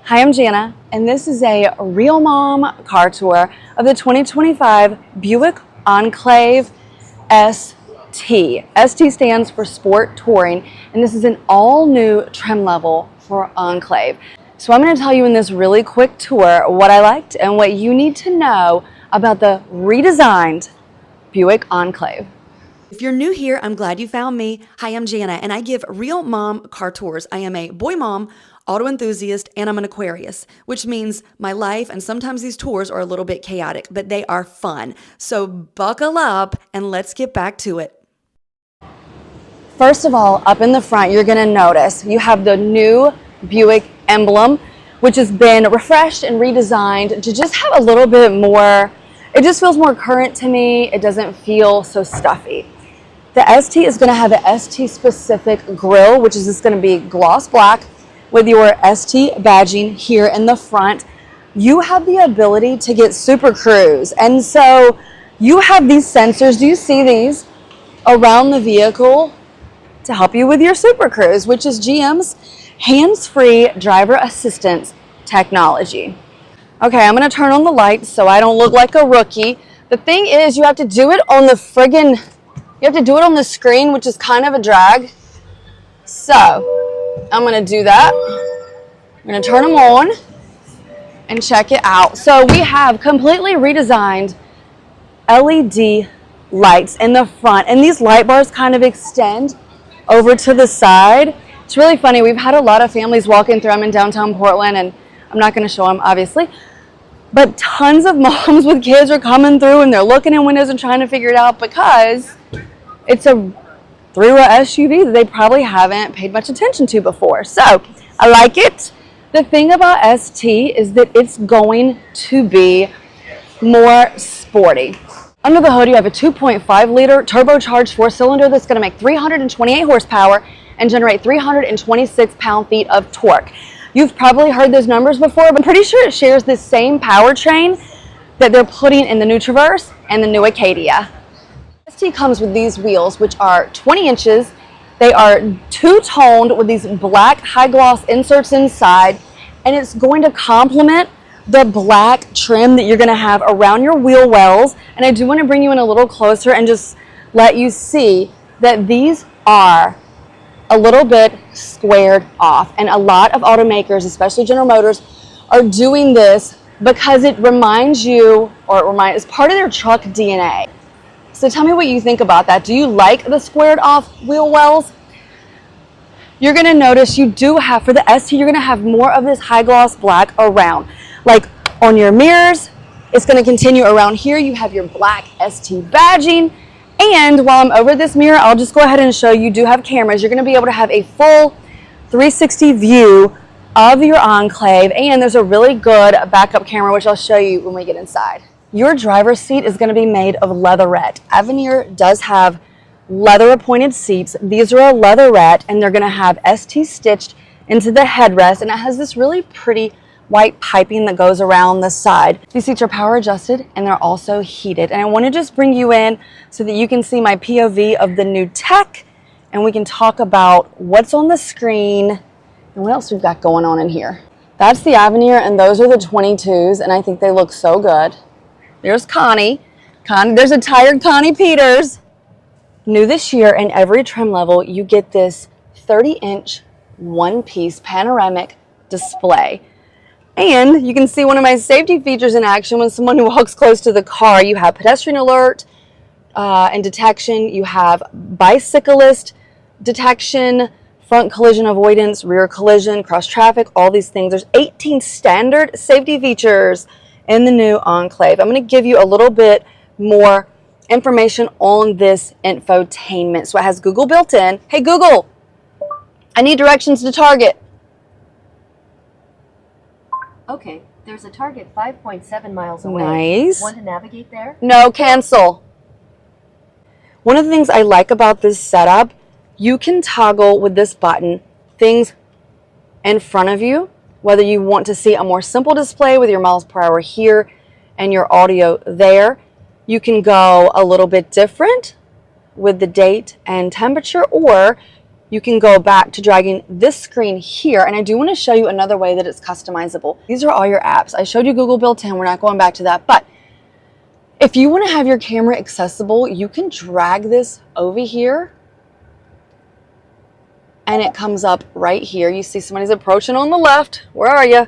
Hi, I'm Jana, and this is a Real Mom car tour of the 2025 Buick Enclave ST. ST stands for Sport Touring, and this is an all-new trim level for Enclave. So I'm going to tell you in this really quick tour what I liked and what you need to know about the redesigned Buick Enclave. If you're new here, I'm glad you found me. Hi, I'm Jana, and I give Real Mom car tours. I am a boy mom, auto enthusiast, and I'm an Aquarius, which means my life and sometimes these tours are a little bit chaotic, but they are fun. So buckle up and let's get back to it. First of all, up in the front, you're going to notice you have the new Buick emblem, which has been refreshed and redesigned to just have a little bit more, it just feels more current to me. It doesn't feel so stuffy. The ST is going to have an ST specific grille, which is just going to be gloss black with your ST badging here in the front. You have the ability to get Super Cruise, and so you have these sensors. Do you see these around the vehicle to help you with your Super Cruise, which is GM's hands-free driver assistance technology? Okay, I'm going to turn on the lights so I don't look like a rookie. The thing is, you have to do it on the you have to do it on the screen, which is kind of a drag. So I'm going to do that. I'm going to turn them on and check it out. So we have completely redesigned LED lights in the front, and these light bars kind of extend over to the side. It's really funny. We've had a lot of families walking through. I'm in downtown Portland, and I'm not going to show them, obviously. But tons of moms with kids are coming through, and they're looking in windows and trying to figure it out because it's a three-row SUV that they probably haven't paid much attention to before. So I like it. The thing about ST is that it's going to be more sporty. Under the hood, you have a 2.5-liter turbocharged four-cylinder that's going to make 328 horsepower and generate 326 pound-feet of torque. You've probably heard those numbers before, but I'm pretty sure it shares the same powertrain that they're putting in the new Traverse and the new Acadia. ST comes with these wheels, which are 20 inches. They are two-toned with these black high-gloss inserts inside, and it's going to complement the black trim that you're going to have around your wheel wells. And I do want to bring you in a little closer and just let you see that these are a little bit squared off, and a lot of automakers, especially General Motors, are doing this because it reminds you, or it's part of their truck DNA. So tell me what you think about that. Do you like the squared off wheel wells? You're going to notice you do have, for the ST, you're going to have more of this high gloss black around. Like on your mirrors, it's going to continue around here. You have your black ST badging. And while I'm over this mirror, I'll just go ahead and show you do have cameras. You're going to be able to have a full 360 view of your Enclave. And there's a really good backup camera, which I'll show you when we get inside. Your driver's seat is going to be made of leatherette. Avenir does have leather appointed seats. These are a leatherette, and they're going to have ST stitched into the headrest, and it has this really pretty white piping that goes around the side. These seats are power adjusted, and they're also heated. And I want to just bring you in so that you can see my POV of the new tech, and we can talk about what's on the screen and what else we've got going on in here. That's the Avenir, and those are the 22s, and I think they look so good. There's Connie. There's a tired Connie Peters. New this year, in every trim level, you get this 30-inch one-piece panoramic display. And you can see one of my safety features in action when someone walks close to the car. You have pedestrian alert and detection. You have bicyclist detection, front collision avoidance, rear collision, cross traffic, all these things. There's 18 standard safety features in the new Enclave. I'm going to give you a little bit more information on this infotainment. So it has Google built in. Hey Google, I need directions to Target. Okay, there's a Target 5.7 miles away. Nice. Want to navigate there? No, cancel. One of the things I like about this setup, you can toggle with this button things in front of you, whether you want to see a more simple display with your miles per hour here and your audio there. You can go a little bit different with the date and temperature, or you can go back to dragging this screen here. And I do want to show you another way that it's customizable. These are all your apps. I showed you Google built-in. We're not going back to that. But if you want to have your camera accessible, you can drag this over here and it comes up right here. You see somebody's approaching on the left. Where are you?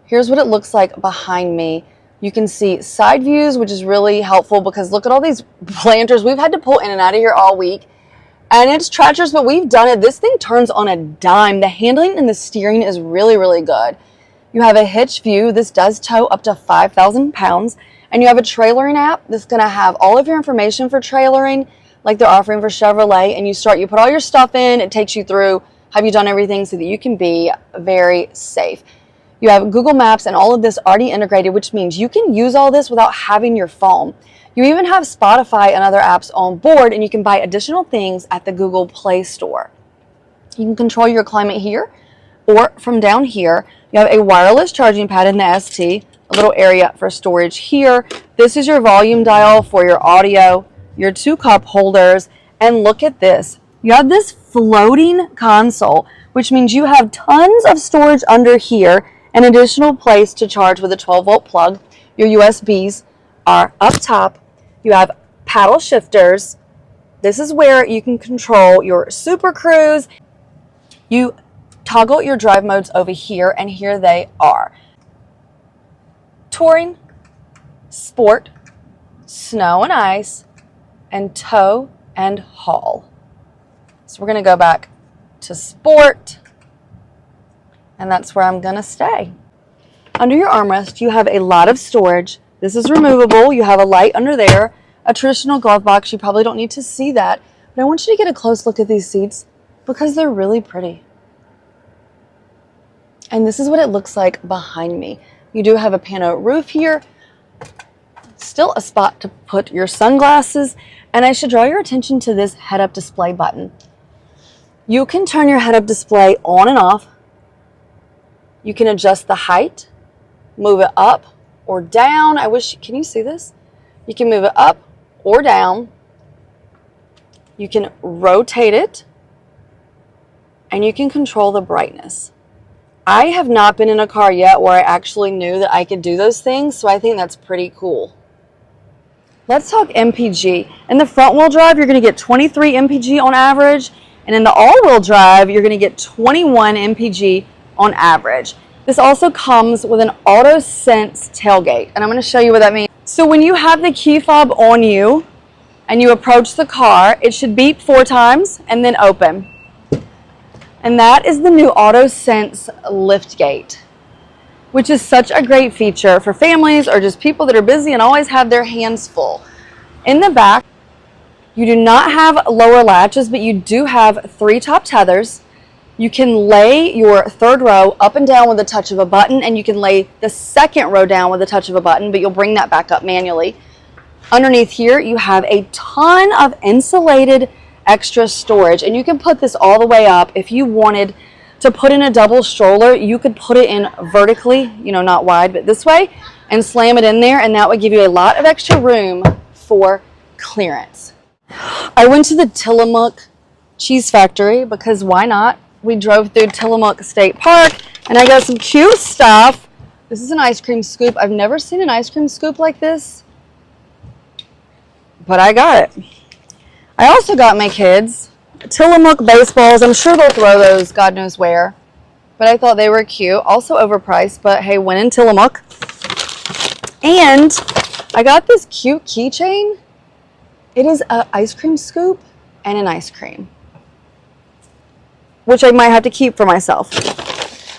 Here's what it looks like behind me. You can see side views, which is really helpful because look at all these planters we've had to pull in and out of here all week. And it's treacherous, but we've done it. This thing turns on a dime. The handling and the steering is really, really good. You have a hitch view. This does tow up to 5,000 pounds. And you have a trailering app that's going to have all of your information for trailering, like they're offering for Chevrolet. And you put all your stuff in. It takes you through, have you done everything so that you can be very safe. You have Google Maps and all of this already integrated, which means you can use all this without having your phone. You even have Spotify and other apps on board, and you can buy additional things at the Google Play Store. You can control your climate here or from down here. You have a wireless charging pad in the ST, a little area for storage here. This is your volume dial for your audio, your 2 cup holders, and look at this. You have this floating console, which means you have tons of storage under here, an additional place to charge with a 12-volt plug. Your USBs are up top. You have paddle shifters. This is where you can control your Super Cruise. You toggle your drive modes over here, and here they are. Touring, Sport, Snow and Ice, and Tow and Haul. So we're going to go back to Sport, and that's where I'm going to stay. Under your armrest, you have a lot of storage. This is removable. You have a light under there, a traditional glove box. You probably don't need to see that, but I want you to get a close look at these seats because they're really pretty. And this is what it looks like behind me. You do have a pano roof here, still a spot to put your sunglasses, and I should draw your attention to this head-up display button. You can turn your head-up display on and off. You can adjust the height, move it up or down. Can you see this? You can move it up or down. You can rotate it, and you can control the brightness. I have not been in a car yet where I actually knew that I could do those things, so I think that's pretty cool. Let's talk MPG. In the front wheel drive, you're going to get 23 MPG on average, and in the all-wheel drive, you're going to get 21 MPG on average. This also comes with an auto sense tailgate, and I'm going to show you what that means. So when you have the key fob on you and you approach the car, it should beep 4 times and then open. And that is the new auto sense lift gate, which is such a great feature for families or just people that are busy and always have their hands full. In the back, you do not have lower latches, but you do have 3 top tethers. You can lay your 3rd row up and down with the touch of a button, and you can lay the 2nd row down with the touch of a button, but you'll bring that back up manually. Underneath here, you have a ton of insulated extra storage, and you can put this all the way up. If you wanted to put in a double stroller, you could put it in vertically, not wide, but this way, and slam it in there, and that would give you a lot of extra room for clearance. I went to the Tillamook Cheese Factory because why not? We drove through Tillamook State Park, and I got some cute stuff. This is an ice cream scoop. I've never seen an ice cream scoop like this, but I got it. I also got my kids Tillamook baseballs. I'm sure they'll throw those God knows where, but I thought they were cute. Also overpriced, but hey, went in Tillamook. And I got this cute keychain. It is an ice cream scoop and an ice cream, which I might have to keep for myself.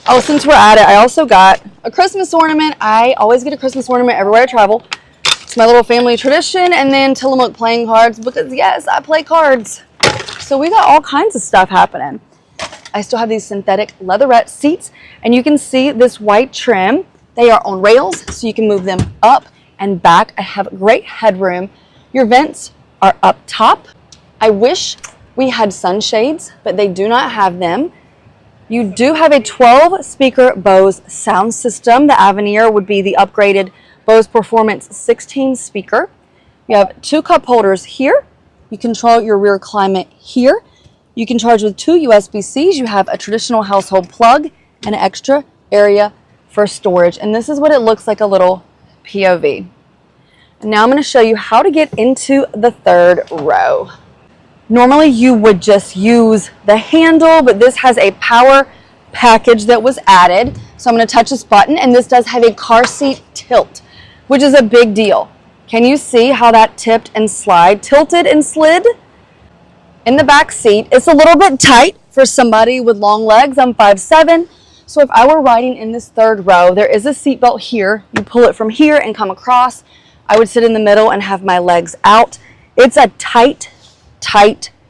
Oh, since we're at it, I also got a Christmas ornament. I always get a Christmas ornament everywhere I travel. It's my little family tradition. And then Tillamook playing cards because, yes, I play cards. So we got all kinds of stuff happening. I still have these synthetic leatherette seats, and you can see this white trim. They are on rails, so you can move them up and back. I have great headroom. Your vents are up top. I wish we had sunshades, but they do not have them. You do have a 12-speaker Bose sound system. The Avenir would be the upgraded Bose Performance 16 speaker. You have 2 cup holders here. You control your rear climate here. You can charge with 2 USB-Cs. You have a traditional household plug and an extra area for storage. And this is what it looks like, a little POV. And now I'm going to show you how to get into the third row. Normally you would just use the handle, but this has a power package that was added. So I'm going to touch this button, and this does have a car seat tilt, which is a big deal. Can you see how that tipped and tilted and slid? In the back seat, it's a little bit tight for somebody with long legs. I'm 5'7", so if I were riding in this third row, there is a seat belt here. You pull it from here and come across. I would sit in the middle and have my legs out. It's a tight,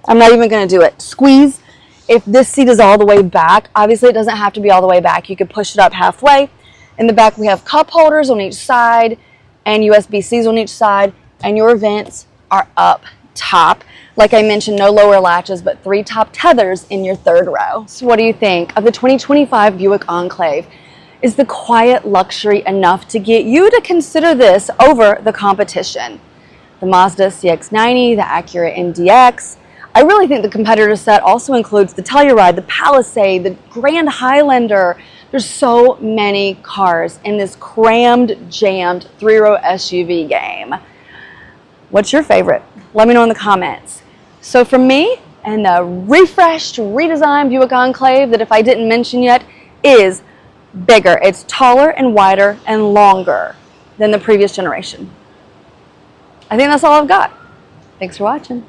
I'm not even going to do it, squeeze. If this seat is all the way back, obviously it doesn't have to be all the way back. You could push it up halfway. In the back, we have cup holders on each side and USB-Cs on each side, and your vents are up top. Like I mentioned, no lower latches, but 3 top tethers in your third row. So what do you think of the 2025 Buick Enclave? Is the quiet luxury enough to get you to consider this over the competition? The Mazda CX-90, the Acura MDX. I really think the competitor set also includes the Telluride, the Palisade, the Grand Highlander. There's so many cars in this crammed, jammed 3-row SUV game. What's your favorite? Let me know in the comments. So for me, and the refreshed, redesigned Buick Enclave that, if I didn't mention yet, is bigger. It's taller and wider and longer than the previous generation. I think that's all I've got. Thanks for watching.